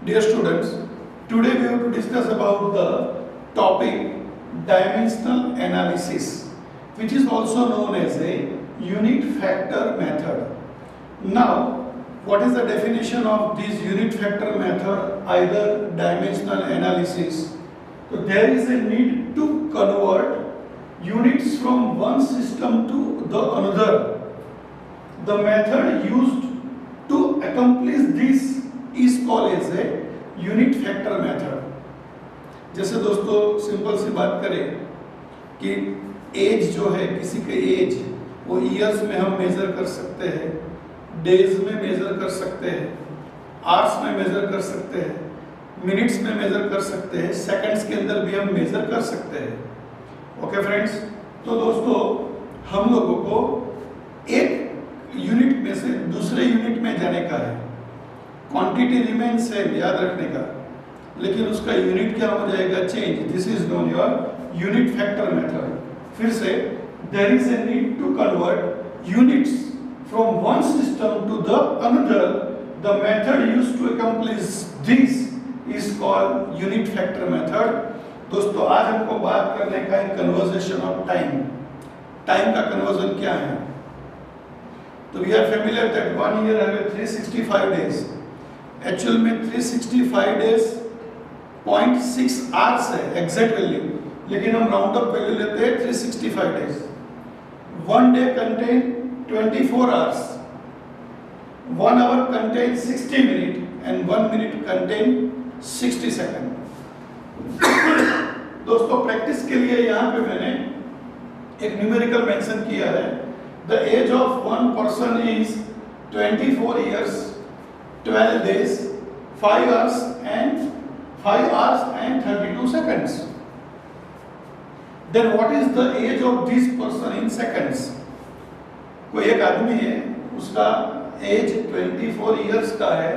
Dear students, today we have to discuss about the topic dimensional analysis, which is also known as a unit factor method. Now, what is the definition of this unit factor method, either dimensional analysis? So there is a need to convert units from one system to the another. The method used to accomplish this is called as a unit factor method. जैसे दोस्तों simple सी बात करें कि as जो है, किसी के as वो ईयर्स में हम मेजर कर सकते हैं, डेज में मेजर कर सकते हैं, आवर्स में मेजर कर सकते हैं, मिनट्स में मेजर कर सकते हैं, सेकंड्स के अंदर भी हम मेजर कर सकते हैं। ओके फ्रेंड्स, तो दोस्तों हम लोगों को एक यूनिट में से दूसरे यूनिट में जाने का है। क्वांटिटी रिमेन सेम, याद रखने का, लेकिन उसका यूनिट क्या हो जाएगा, change. This is known your unit factor method. फिर से, there is a need to convert units from one system to the another. The method used to accomplish this is called unit factor method. दोस्तों आज हमको बात करने का है conversation of time. Time का कन्वर्जन क्या है? तो we are familiar that 1 year have 365 days. Actual में 365 डेज 0.6 आवर्स है एग्जैक्ट वैल्यू, लेकिन हम राउंड अप वैल्यू लेते हैं 365 days. 1 day contain 24 hours, 1 hour contain 60 minute and 1 minute contain 60 second. दोस्तों प्रैक्टिस के लिए यहाँ पे मैंने एक न्यूमेरिकल मेंशन किया है। The age of one person is 24 years 12 days 5 hours and 32 seconds. Then what is the age of this person in seconds? कोई एक आदमी है, उसका एज 24 years का है,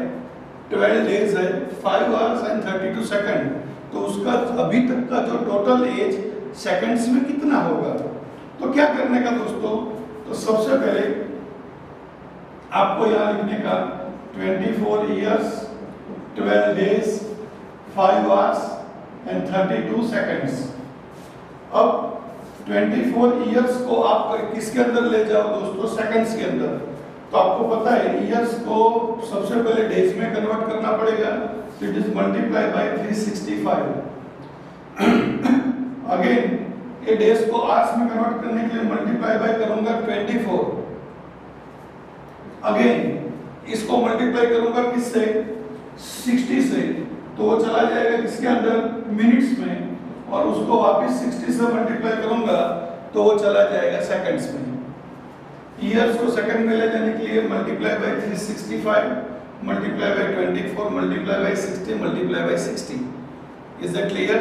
12 days है, 5 hours and 32 seconds। तो उसका अभी तक का जो टोटल एज सेकंड्स में कितना होगा? तो क्या करने का दोस्तों? तो सबसे पहले आपको यहाँ लिखने का 24 years 12 days 5 hours and 32 seconds। अब 24 years को आप किसके अंदर ले जाओ दोस्तों? सेकंड्स के अंदर। तो आपको पता है ईयर्स को सबसे पहले डेज में कन्वर्ट करना पड़ेगा, तो it is multiply by 365। Again ये डेज को आवर्स में कन्वर्ट करने के लिए मल्टीप्लाई बाय करूंगा 24। अगेन इसको मल्टीप्लाई करूंगा किससे? 60 से, तो वो चला जाएगा किसके अंदर? मिनट्स में। और उसको वापस 60 से मल्टीप्लाई करूंगा तो वो चला जाएगा सेकंड्स में। ईयर्स को सेकंड में ले जाने के लिए multiply by 365 multiply by 24 multiply by 60 multiply by 60। Is that clear?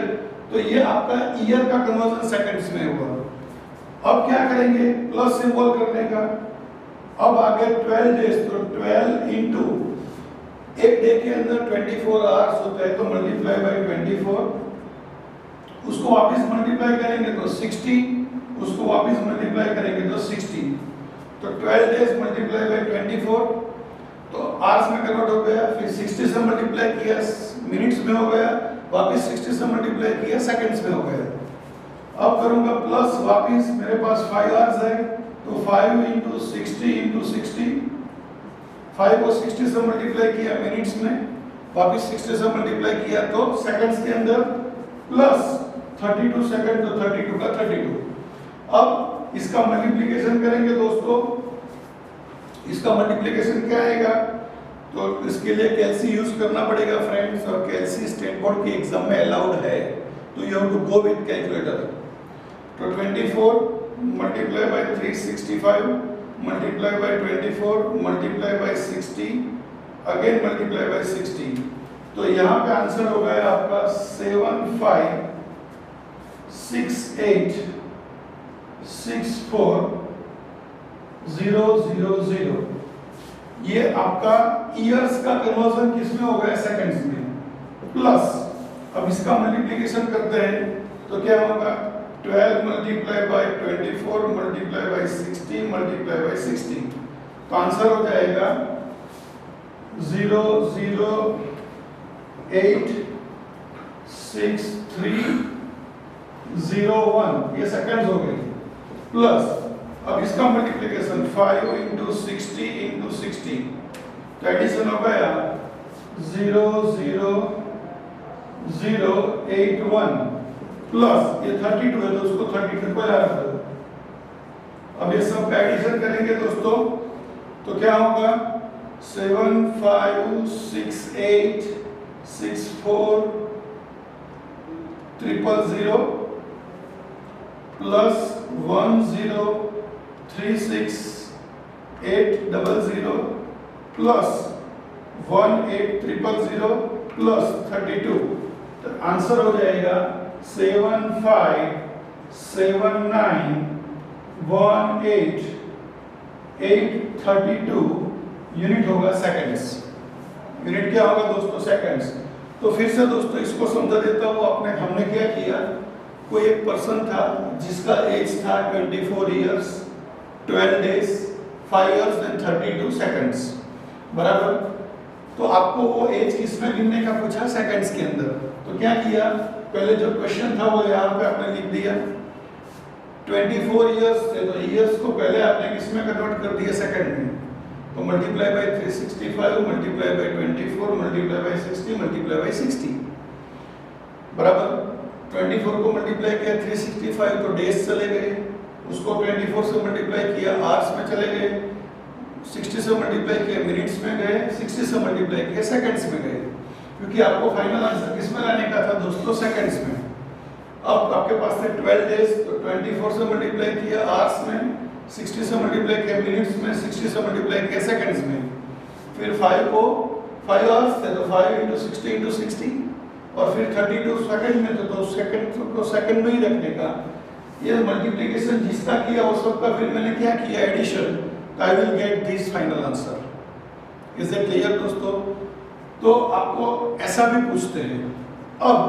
तो ये आपका ईयर का कन्वर्जन सेकंड्स में हुआ। अब क्या करेंगे? प्लस सिंबल करने का। अब आगे 12 डेज, तो 12 इंटू एक डे के अंदर 24 आवर्स होता है, तो मल्टीप्लाई बाय 24। उसको वापस मल्टीप्लाई करेंगे तो 60, उसको वापस मल्टीप्लाई करेंगे तो 60। तो 12 डेज मल्टीप्लाई बाय 24 तो आवर्स में कन्वर्ट हो गया। फिर 60 से मल्टीप्लाई किया मिनट्स में हो गया, वापस 60 से मल्टीप्लाई किया सेकंड्स में हो गया। अब करूंगा प्लस, वापस मेरे पास 5 आवर्स है, तो 5 इंटू 60 इंटू 60। 5 को 60 से मल्टीप्लाई किया मिनट्स में, वापस 60 से मल्टीप्लाई किया तो सेकंड्स के अंदर, प्लस 32 सेकंड, तो 32 का 32। अब इसका मल्टीप्लिकेशन करेंगे दोस्तों। इसका मल्टीप्लिकेशन क्या आएगा? तो इसके लिए कैलसी यूज करना पड़ेगा फ्रेंड्स, और कैलसी स्टेट बोर्ड की एग्जाम में अलाउड है, तो you have to go with calculator. तो 24 multiply by 365 multiply by 24 multiply by 60 again multiply by 60। तो यहाँ पे आंसर हो गया आपका 756464000। ये आपका ईयर्स का कन्वर्जन किसमें हो गया? सेकंड्स में। प्लस अब इसका मल्टीप्लिकेशन करते हैं तो क्या होगा? 12 multiply by 24 multiply by 60 multiply by 60। तो आंसर हो जाएगा 0 0 86301 ये सेकंड्स हो गई, प्लस अब इसका मल्टीप्लिकेशन 5 into 60 into 60 तो एडिशन हो गया 00081 प्लस ये 32 है तो उसको 32 को याद करो। अब ये सब का एडिशन करेंगे दोस्तों तो क्या होगा 75686400 प्लस 1036800 प्लस 18000 प्लस 32 तो आंसर हो जाएगा 757918832 यूनिट होगा सेकंड्स। यूनिट क्या होगा दोस्तों सेकंड्स। तो फिर से दोस्तों इसको समझा देता हूँ। हमने क्या किया, कोई एक पर्सन था जिसका एज था 24 years 12 days 5 years and 32 seconds बराबर। तो आपको वो एज किसमें गिनने का पूछा, सेकंड्स के अंदर। तो क्या किया, पहले जो क्वेश्चन था वो यहाँ पे आपने लिख दिया 24 इयर्स थे तो इयर्स को पहले आपने किसमें कन्वर्ट कर दिया, सेकंड में। तो multiply by 365 multiply by 24 multiply by 60 multiply by 60 बराबर। 24 को मल्टीप्लाई किया 365 तो डेज चले गए, उसको 24 से मल्टीप्लाई किया आवर्स में चले गए, 60 से मल्टीप्लाई किया मिनट्स में गए, 60 से मल्टीप्लाई किया सेकंड्स में गए, क्योंकि आपको फाइनल आंसर किस में लाने का था दोस्तों, सेकंड्स में। अब आपके पास थे 12 डेज तो 24 से मल्टीप्लाई किया आवर्स में, 60 से मल्टीप्लाई किया मिनट्स में, 60 से मल्टीप्लाई किया सेकंड्स में। फिर 5 को 5 आवर्स थे तो 5 into 60 into 60 और फिर 32 सेकंड में तो सेकंड को सेकंड में ही रखने का। ये मल्टीप्लिकेशन जिसका किया उस वक्त का फिर मैंने क्या किया, एडिशन। तो I will get this final answer. Is it clear दोस्तों। तो आपको ऐसा भी पूछते हैं। अब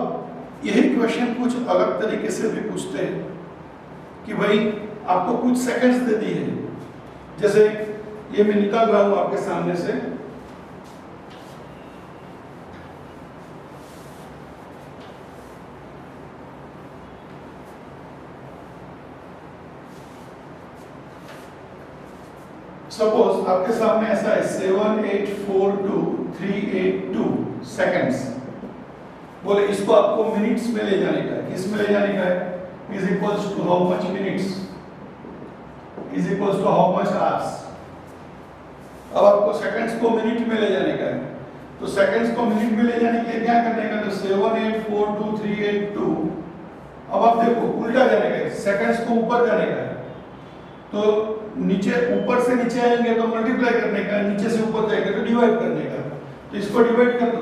यही क्वेश्चन कुछ अलग तरीके से भी पूछते हैं कि भाई आपको कुछ सेकंड्स दे दिए, जैसे ये मैं निकाल रहा हूं आपके सामने से, सपोज आपके सामने ऐसा है 7842382 सेकंड्स। बोले इसको आपको मिनट्स में ले जाने का है। किस में ले जाने का है, is equals to how much minutes is equals to how much hours. अब आपको सेकंड्स को मिनट में ले जाने का है, तो सेकंड्स को मिनट में ले जाने के लिए क्या करने का, तो 7842382। अब आप देखो उल्टा जाने का है, सेकंड्स को ऊपर जाने का है तो नीचे ऊपर से नीचे आएंगे तो मल्टीप्लाई करने का, नीचे से ऊपर जाएंगे तो डिवाइड करने का। तो इसको डिवाइड कर दो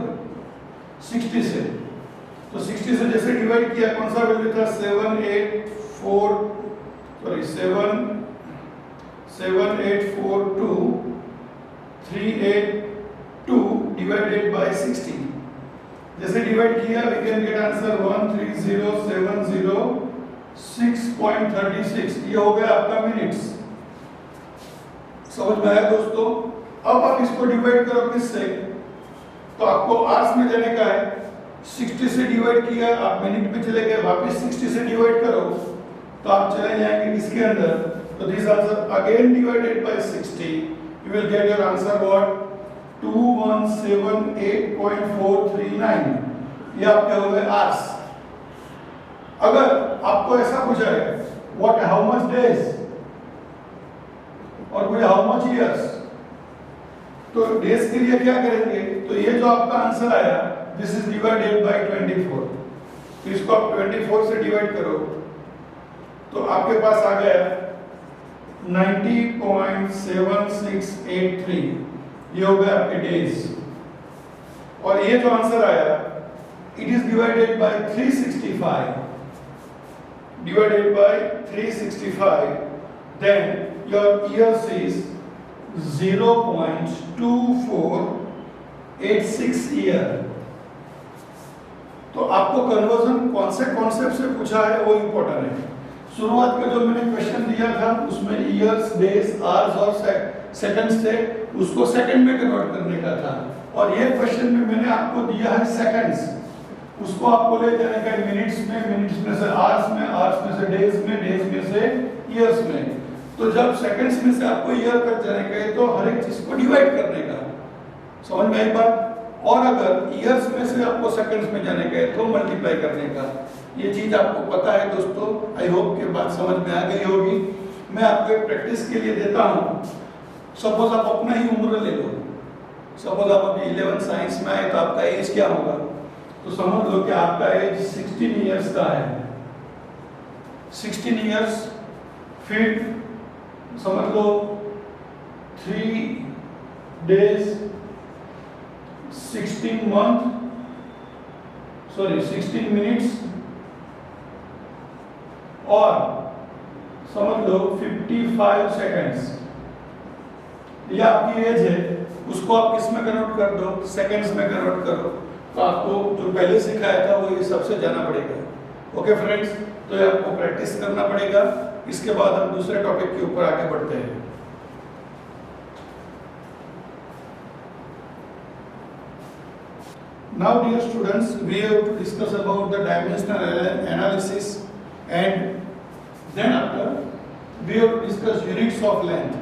60 से। तो 60 से जैसे डिवाइड किया कौन सा वैल्यू था, 7842382 डिवाइडेड बाय 60। जैसे डिवाइड किया वी कैन गेट आंसर 1307006.36। ये हो गया आपका मिनट्स। समझ में आया दोस्तों। अब आप इसको डिवाइड करो किससे, तो आपको आवर्स में जाने का है। 60 से डिवाइड किया आप मिनट में चले गए, वापस 60 से डिवाइड करो तो आप चले जाएंगे किसके अंदर, तो this answer again divided by 60 you will get your answer what 2178.439। ये आपके हो गए आवर्स। अगर आपको ऐसा पूछा है व्हाट हाउ मच डेज और कोई हाउ मच इयर्स, तो डेज के लिए क्या करेंगे, तो ये जो आपका आंसर आया दिस इज डिवाइडेड बाय 24। तो इसको आप 24 से डिवाइड करो तो आपके पास आ गया 90.7683। ये हो गया आपके डेज। और ये जो आंसर आया it is divided by 365 divided by 365, then your years is 0.2486 year। तो आपको कन्वर्जन कौन से कॉन्सेप्ट से पूछा है वो इंपॉर्टेंट है। शुरुआत में जो मैंने क्वेश्चन दिया था उसमें इयर्स डेज आवर्स और सेकंड्स थे, उसको सेकंड में कन्वर्ट करने का था। और ये क्वेश्चन में मैंने आपको दिया है सेकंड्स, उसको आपको ले जाने का मिनट्स में से आवर्स में से डेज में से ईयर्स में। तो जब सेकंड्स में से आपको ईयर तक जाने का है तो हर एक चीज को डिवाइड करने का, समझ में आई बात। और अगर ईयर्स में से आपको सेकंड्स में जाने का है तो मल्टीप्लाई करने का। ये चीज आपको पता है दोस्तों, आई होप कि बात समझ में आ गई होगी। मैं आपको एक प्रैक्टिस के लिए देता हूँ। सपोज आप अपना ही उम्र ले लो, सपोज आप अभी 11 साइंस में आए तो आपका एज क्या होगा, तो समझ लो कि आपका एज 16 इयर्स का है। 16 इयर्स फिर समझ लो 3 days 16 month, सॉरी 16 मिनट्स, और समझ लो 55 सेकंड्स। ये आपकी एज है, उसको आप किस में कन्वर्ट कर दो, सेकंड्स में कन्वर्ट करो, तो आपको जो पहले सिखाया था वो ये सबसे जाना पड़ेगा। ओके फ्रेंड्स, तो ये आपको प्रैक्टिस करना पड़ेगा। इसके बाद हम दूसरे टॉपिक के ऊपर आगे बढ़ते हैं। Now dear students, we have to discuss about the dimensional analysis and then after we have to discuss units of length.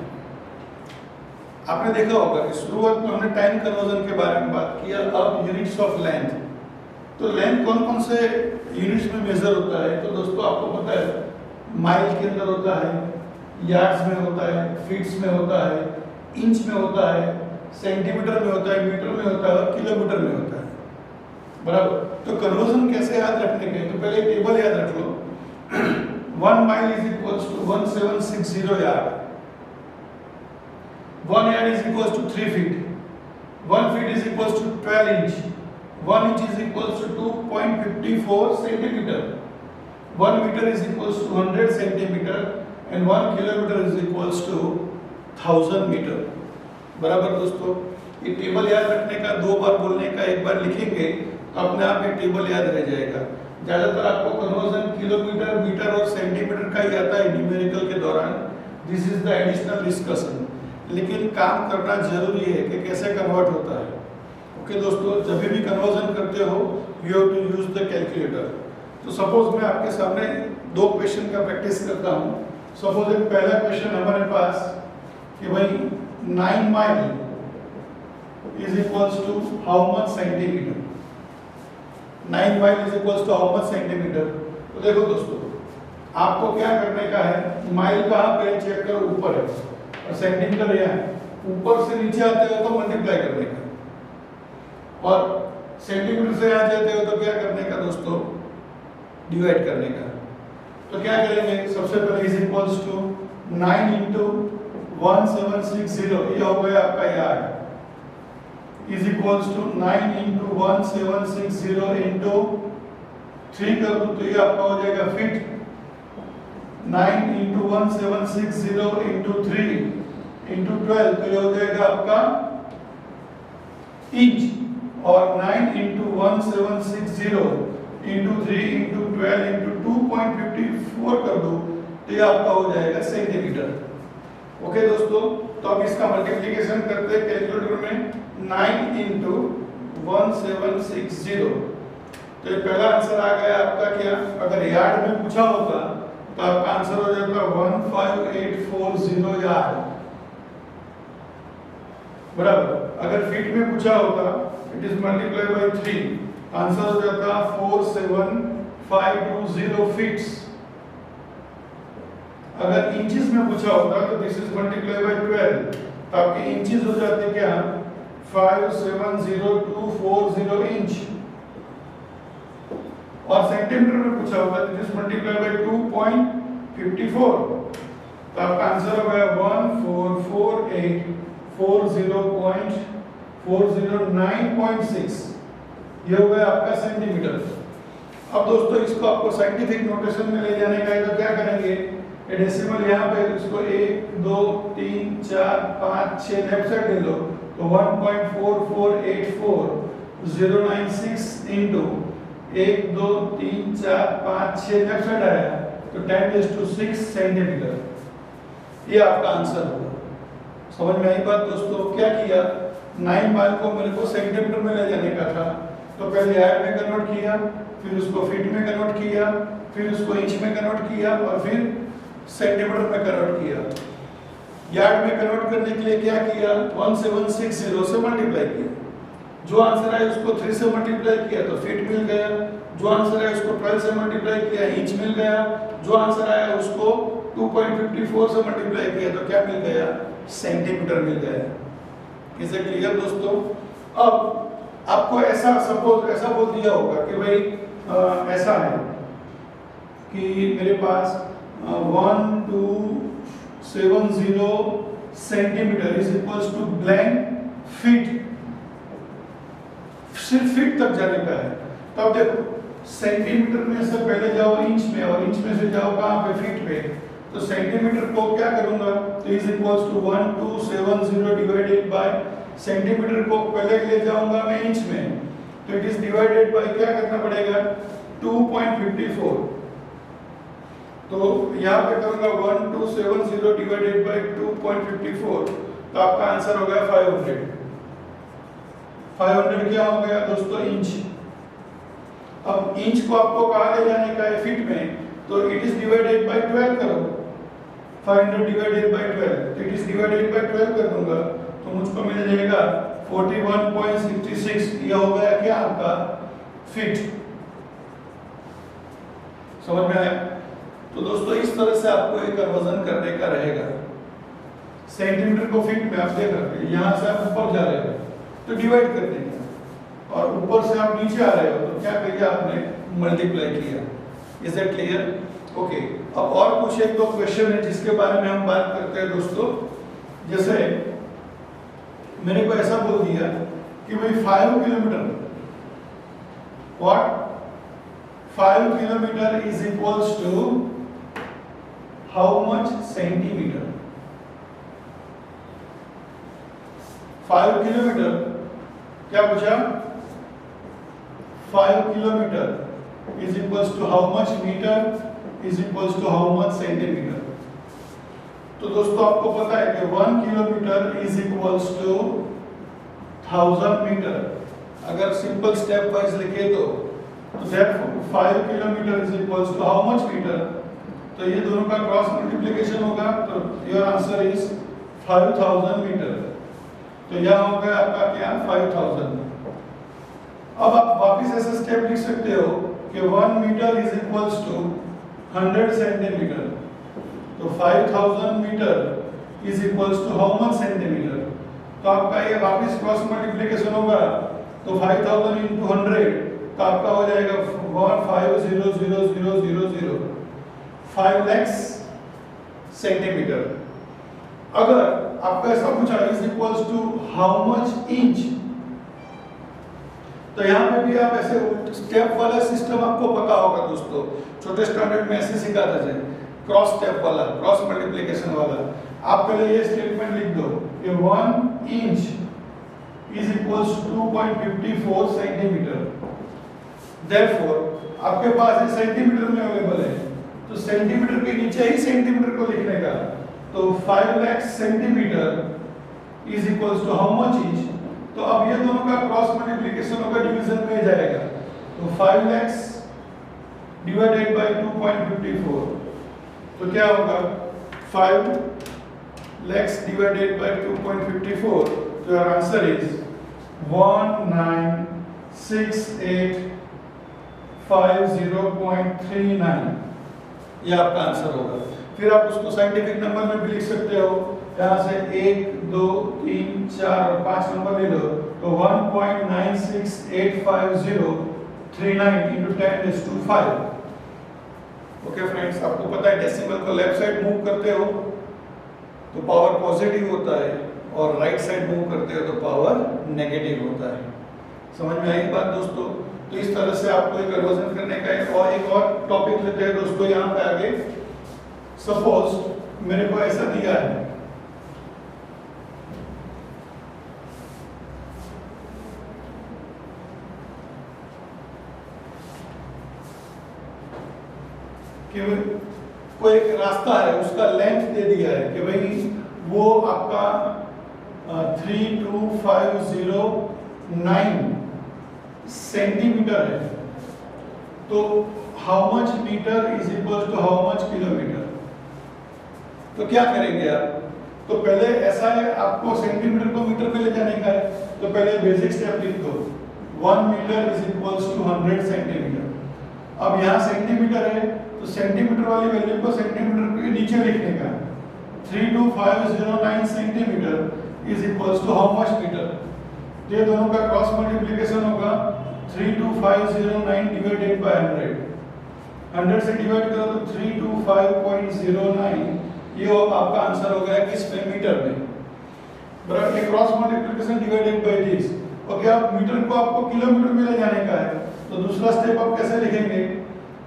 आपने देखा होगा कि शुरुआत में हमने टाइम कन्वर्जन के बारे में बात किया, अब यूनिट्स ऑफ लेंथ। तो लेंथ कौन कौन से यूनिट्स में मेजर होता है, तो दोस्तों आपको पता है माइल के अंदर होता है, यार्ड्स में होता है, फीट्स में होता है, इंच में होता है, सेंटीमीटर में होता है, मीटर में होता है और किलोमीटर में होता है, बराबर। तो कन्वर्जन कैसे याद रखने के, तो पहले टेबल याद रख लो। 1 mile is equals to 1760 yard, 1 yard is equals to 3 feet, 1 feet is equals to 12 inch, 1 inch is equals to 2.54 centimeter, 1 meter is equals to 100 centimeter and 1 kilometer is equals to 1000 meter। बराबर दोस्तों, ये table याद रखने का, 2 बार बोलने का, 1 बार लिखेंगे तो अपने आप ये टेबल याद रह जाएगा। ज्यादातर आपको कन्वर्जन किलोमीटर, मीटर और सेंटीमीटर का ही आता है न्यूमेरिकल के दौरान। This is the additional discussion, लेकिन काम करना जरूरी है कि कैसे कन्वर्ट होता है। ओके दोस्तों, जब भी कन्वर्जन करते हो you have to use the calculator. तो सपोज मैं आपके सामने 2 क्वेश्चन का प्रैक्टिस करता हूँ। सपोज एक पहला क्वेश्चन हमारे पास कि भाई 9 mile is equals to how much centimetre, 9 mile is equals to how much centimetre. तो देखो दोस्तों, आपको क्या करने का है, माइल कहाँ पे चेक करो, ऊपर है और सेंटीमीटर यहाँ है। ऊपर से नीचे आते हो तो मल्टीप्लाई करने का, और सेंटीमीटर से यहाँ जाते हो तो क्या करने का दोस्तों, डिवाइड करने का। तो क्या करेंगे, सबसे पहले इज इक्वल्स टू 9 इंटू 1760, ये हो गया आपका yard, is equals to 9 into 1760 into 3 कर दूं तो ये आपका हो जाएगा फीट। 9 इंटू 1760 इंटू 3 इंटू 12 तो ये हो जाएगा आपका इंच, और 9 इंटू 1760 इंटू 3 इंटू 12 इंटू 2.54 कर दो तो ये आपका हो जाएगा सेंटीमीटर। ओके दोस्तों, तो अब इसका मल्टीप्लिकेशन करते हैं कैलकुलेटर में। 9 इंटू 1760, तो ये पहला आंसर आ गया आपका क्या, अगर यार्ड में पूछा होता तो आपका आंसर हो जाता 15840 यार्ड, बराबर। अगर फीट में पूछा होता it is multiply by 3, answer हो जाता 47520 फीट्स। अगर इंचेस में पूछा होता तो दिस इज मल्टीप्लाई बाय 12, तो आपके इंचेस हो जाते क्या, 570,240 इंच। और सेंटीमीटर में पूछा होता तो दिस मल्टीप्लाई बाय 2.54, तो आपका आंसर हो गया 1448409.6, ये हो गया आपका सेंटीमीटर। अब दोस्तों इसको आपको साइंटिफिक नोटेशन में ले जाने का है तो क्या करेंगे, डेसिमल यहाँ पे इसको 1 2 3 4 5 6 लेफ्ट साइड ले लो तो 1.4484096 इंटू 1 2 3 4 5 6 लेफ्ट साइड आया तो 10⁶ सेंटीमीटर, ये आपका आंसर होगा। समझ में आई बात दोस्तों। क्या किया, 9 माइल को मेरे को सेंटीमीटर में ले जाने का था, तो पहले यार्ड में कन्वर्ट किया, फिर उसको फीट में कन्वर्ट किया, फिर उसको इंच में कन्वर्ट किया और फिर सेंटीमीटर में कन्वर्ट किया। यार्ड में कन्वर्ट करने के लिए क्या किया, 1760 से मल्टीप्लाई किया, जो आंसर आया उसको 3 से मल्टीप्लाई किया तो फीट मिल गया, जो आंसर आया उसको 12 से मल्टीप्लाई किया इंच मिल गया, जो आंसर आया उसको 2.54 से मल्टीप्लाई किया तो क्या मिल गया, सेंटीमीटर मिल गया। इज इट क्लियर दोस्तों? अब आपको ऐसा सपोज ऐसा बोल दिया होगा कि भाई ऐसा है कि मेरे पास 1270 centimetre is equals to blank feet, सिर्फ फीट तक जाने का है। तो अब देखो सेंटीमीटर में से पहले जाओ इंच में और इंच में से जाओ कहाँ पे, फीट पे। तो सेंटीमीटर को क्या करूंगा, तो is equals to 1270 divided by, centimetre को पहले ले जाऊंगा मैं इंच में, तो इट इज डिवाइडेड बाय क्या करना पड़ेगा, 2.54। तो यहाँ पे करूंगा 1270 डिवाइडेड बाय 2.54, तो आपका आंसर हो गया 500। 500 क्या हो गया दोस्तों, इंच। अब इंच को आपको कहाँ ले जाने का है, फीट में, तो इट इज डिवाइडेड बाय 12 करो, 500 डिवाइडेड बाय 12, तो इट इज डिवाइडेड बाय 12 कर दूंगा तो मुझको मिल जाएगा 41.66। ये हो गया क्या आपका फीट। समझ में आया? तो दोस्तों इस तरह से आपको एक कन्वर्जन करने का रहेगा। सेंटीमीटर को फीट में आप देख रहे हैं, यहाँ से आप ऊपर जा रहे हो तो डिवाइड कर देंगे, और ऊपर से आप नीचे आ रहे हो तो क्या करिए, आपने मल्टीप्लाई किया। Is it clear? ओके। अब और कुछ एक दो क्वेश्चन है जिसके बारे में हम बात करते हैं दोस्तों। जैसे मेरे को ऐसा बोल दिया कि भाई 5 kilometre, what 5 kilometre is equals to how much centimetre. 5 kilometre क्या पूछा, 5 kilometre is equals to how much metre is equals to how much centimetre. तो दोस्तों आपको पता है कि 1 kilometre is equals to 1000 metre. अगर सिंपल स्टेप वाइज लिखे तो therefore 5 kilometre is equals to how much metre, तो ये दोनों का क्रॉस मल्टीप्लिकेशन होगा, तो योर आंसर इज 5000 मीटर। तो यह हो गया आपका क्या, 5000। अब आप वापस ऐसा स्टेप लिख सकते हो कि 1 metre is equals to 100 centimetre, तो 5000 metre is equals to how much centimetre. तो आपका ये वापस क्रॉस मल्टीप्लिकेशन होगा, तो 5000 into 100 तो आपका हो जाएगा 1500000, 5 lakhs सेंटीमीटर। अगर आपका ऐसा पूछा is equals to how much inch, तो यहाँ पे भी आप ऐसे स्टेप वाला सिस्टम आपको पता होगा दोस्तों, छोटे स्टैंडर्ड में ऐसे सिखाते थे, क्रॉस स्टेप वाला, क्रॉस मल्टीप्लिकेशन वाला। आप पहले ये स्टेटमेंट लिख दो कि 1 inch is equals to 2.54 centimetre. Therefore आपके पास ये सेंटीमीटर में अवेलेबल है, तो सेंटीमीटर के नीचे ही सेंटीमीटर को लिखने का, तो 5 lakh centimetre is equals to how much inch. तो अब ये दोनों का क्रॉस मल्टीप्लिकेशन होगा, डिवीजन में जाएगा, तो 5 lakhs डिवाइडेड बाय 2.54, तो क्या होगा 5 lakhs डिवाइडेड बाय 2.54, तो योर आंसर इज 196850.39। ये आपका आंसर होगा। फिर आप उसको साइंटिफिक नंबर में भी लिख सकते हो, यहाँ से 1 2 3 4 और 5 नंबर ले लो, तो 1.968539 into 10⁵. ओके फ्रेंड्स, आपको पता है डेसिमल को लेफ्ट साइड मूव करते हो तो पावर पॉजिटिव होता है, और राइट साइड मूव करते हो तो पावर नेगेटिव होता है। समझ में आई बात दोस्तों? तो इस तरह से आपको एक कन्वर्जन करने का है। और एक और टॉपिक लेते हैं दोस्तों यहाँ पे आगे। सपोज मेरे को ऐसा दिया है कि कोई एक रास्ता है, उसका लेंथ दे दिया है कि भाई वो आपका 3250 सेंटीमीटर है, तो how much metre is equal to how much kilometre. तो क्या करेंगे आप, तो पहले ऐसा है, आपको सेंटीमीटर को मीटर में ले जाने का है, तो पहले बेसिक स्टेप लिख दो, 1 metre is equal to 100 centimetre. अब यहाँ सेंटीमीटर है, तो सेंटीमीटर वाली वैल्यू को सेंटीमीटर के नीचे लिखने का, 32509 centimetre is equal to how much metre. ये दोनों का क्रॉस मल्टीप्लिकेशन होगा, 32509 डिवाइडेड बाय 100, 100 से डिवाइड करो तो 325.09, ये आपका आंसर हो गया किसमें, मीटर में। बराबर, ये cross multiplication divided by this. Okay, अब मीटर को आपको किलोमीटर में ले जाने का है, तो दूसरा स्टेप आप कैसे लिखेंगे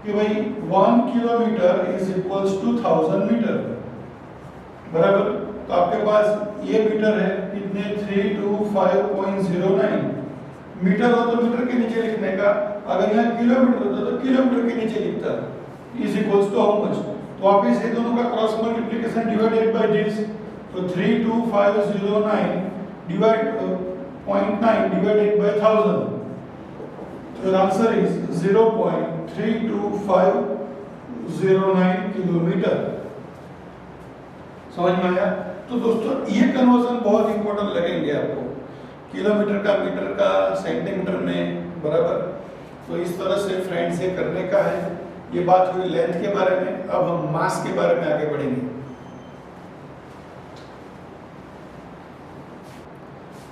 कि भाई 1 kilometre is equals to 1000 metre. बराबर, तो आपके पास ये मीटर है कितने, 325.09 मीटर हो तो मीटर के नीचे लिखने का, अगर यहाँ किलोमीटर होता तो किलोमीटर के नीचे लिखता, is equals to how much. तो वापिस ये दोनों का cross multiplication divided by this, तो 32509 डिवाइड 0.9 डिवाइडेड बाय 1000, तो आंसर इज 0.32509 किलोमीटर। समझ में आया? तो दोस्तों ये कन्वर्जन बहुत इंपॉर्टेंट लगेंगे आपको, किलोमीटर का मीटर का सेंटीमीटर में, बराबर। तो इस तरह से फ्रेंड से करने का है। ये बात हुई लेंथ के बारे में, अब हम मास के बारे में आगे बढ़ेंगे।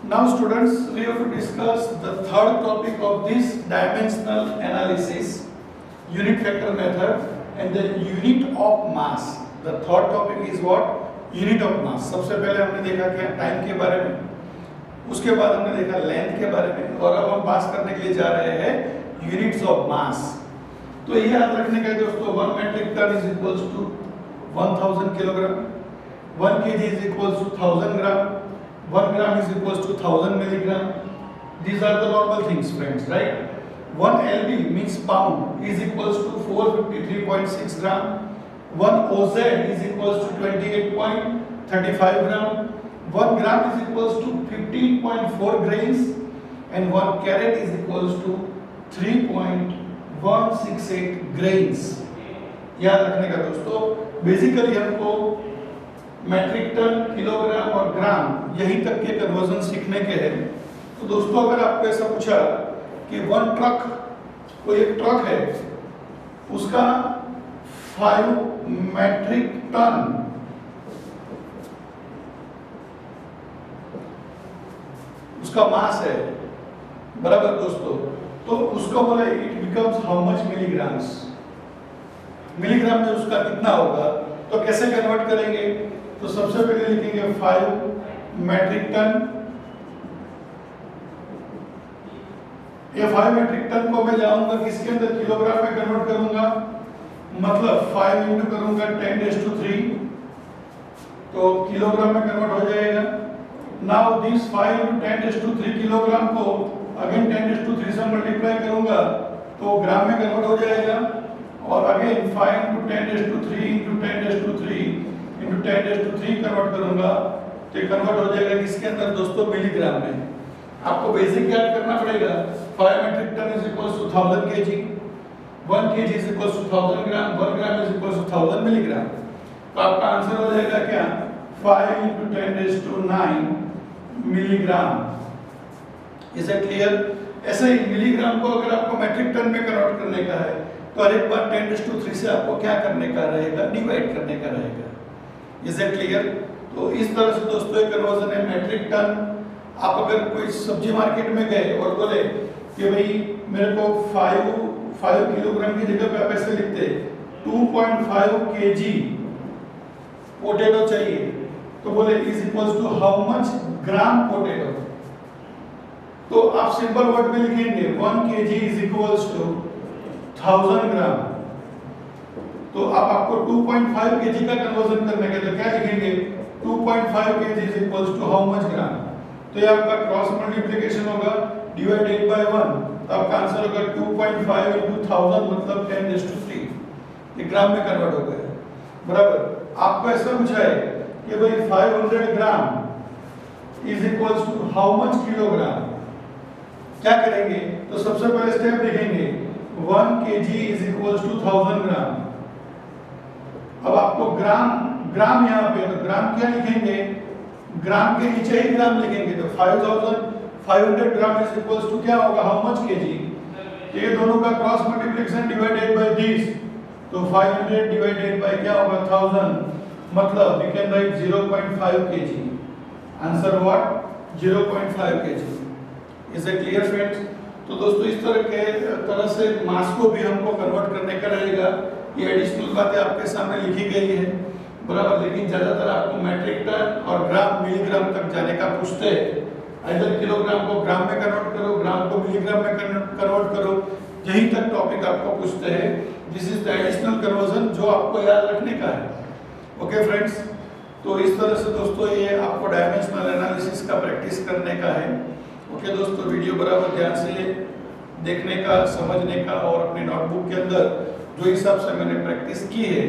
Now students, we have to discuss the third topic of this dimensional analysis, unit factor method and the unit of mass. The third topic is what? Unit of mass. सबसे पहले हमने देखा क्या, टाइम के बारे में, उसके बाद हमने देखा लेंथ के बारे में, और अब हम पास करने के लिए जा रहे हैं यूनिट्स ऑफ मास। तो ये याद रखने का दोस्तों, 1 metric ton is equals to 1000 kilogram, 1 kg is equals to 1000 gram, 1 gram is equals to 1000 milligram. These are the normal things, friends, right? 1 lb means pound is equals to 453.6 gram. 1 oz is equals to 28.35 gram. 1 gram is equals to 15.4 grains, and 1 carat is equals to 3.168 grains. याद रखने का दोस्तों, basically हमको matric ton, kilogram और ग्राम यहीं तक के conversion सीखने के हैं। तो दोस्तों अगर आपको ऐसा पूछा कि 1 ट्रक, कोई एक ट्रक है, उसका 5 मैट्रिक टन उसका मास है, बराबर दोस्तों, तो उसको बोला it becomes how much milligrams, milligram में उसका कितना होगा। तो कैसे कन्वर्ट करेंगे, तो सबसे पहले लिखेंगे 5 मैट्रिक टन। ये 5 मैट्रिक टन को मैं जाऊंगा किसके अंदर, किलोग्राम में कन्वर्ट करूंगा, मतलब 5 इंटू करूंगा 10⁻³ तो किलोग्राम में कन्वर्ट हो जाएगा। नाउ दिस 5 इंटू 10⁻³ किलोग्राम को अगेन 10⁻³ से मल्टीप्लाई करूंगा तो ग्राम में कन्वर्ट हो जाएगा, और again 5 into 10⁻³ into 10⁻³ into 10⁻³ convert करूंगा तो कन्वर्ट हो जाएगा किसके अंदर दोस्तों, मिलीग्राम में। आपको बेसिक याद करना पड़ेगा, 5 metric ton is equals to 1000 kg, 1 kg is equals to 1000 gram, 1 gram is equals to 1000 milligram. तो आपका आंसर हो जाएगा क्या, 5 into 10⁹ milligram. Is it clear? ऐसे ही मिलीग्राम को अगर आपको मैट्रिक टन में कन्वर्ट करने का है तो हर एक बार 10⁻³ से आपको क्या करने का रहेगा, डिवाइड करने का रहेगा। Is it clear? तो इस तरह से दोस्तों एक कन्वर्जन है मैट्रिक टन। आप अगर कोई सब्जी मार्केट में गए और बोले कि भाई मेरे को 5 किलोग्राम की जगह पे आप ऐसे लिखते 2.5 kg पोटैटो चाहिए, तो बोले is equals to how much gram potato. तो आप सिंपल वर्ड में लिखेंगे 1 kg is equals to 1000 gram. तो अब आपको 2.5 kg का कन्वर्जन करने के तो क्या लिखेंगे, 2.5 kg is equals to how much gram. तो ये आपका क्रॉस मल्टीप्लिकेशन होगा डिवाइडेड बाय 1, तो आपका आंसर होगा 2.5 इंटू 1000 मतलब 10⁻³। ये ग्राम में कन्वर्ट हो गया, बराबर। आपको ऐसा पूछा है कि भाई 500 gram is equals to how much kilogram. क्या करेंगे तो सबसे पहले स्टेप लिखेंगे 1 kg is equals to 1000 gram. अब आपको ग्राम यहाँ पे तो ग्राम क्या लिखेंगे, ग्राम के नीचे ही ग्राम लिखेंगे तो 5500 ग्राम इज इक्वल्स टू क्या होगा हाउ मच केजी। ये दोनों का cross multiplication divided by this तो 500 डिवाइडेड बाय क्या होगा 1000, मतलब we can write 0.5 kg। Answer what 0.5 kg। Is it clear friends? तो दोस्तों इस तरह से मास को भी हमको कन्वर्ट करने का रहेगा। ये एडिशनल बातें आपके सामने लिखी गई है बराबर, लेकिन ज्यादातर आपको मेट्रिक टन और ग्राम मिलीग्राम तक जाने का पूछते हैं। इधर किलोग्राम को ग्राम में कन्वर्ट करो, ग्राम को मिलीग्राम में कन्वर्ट करो, यहीं तक टॉपिक आपको पूछते हैं। This is the additional conversion जो आपको याद रखने का है। ओके फ्रेंड्स, तो इस तरह से दोस्तों ये आपको डायमेंशनल एनालिसिस का प्रैक्टिस करने का है। ओके दोस्तों, वीडियो बराबर ध्यान से देखने का, समझने का और अपने नोटबुक के अंदर जो हिसाब से मैंने प्रैक्टिस की है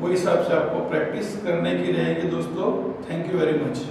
वो हिसाब से आपको प्रैक्टिस करने की रहेगी दोस्तों। Thank you very much.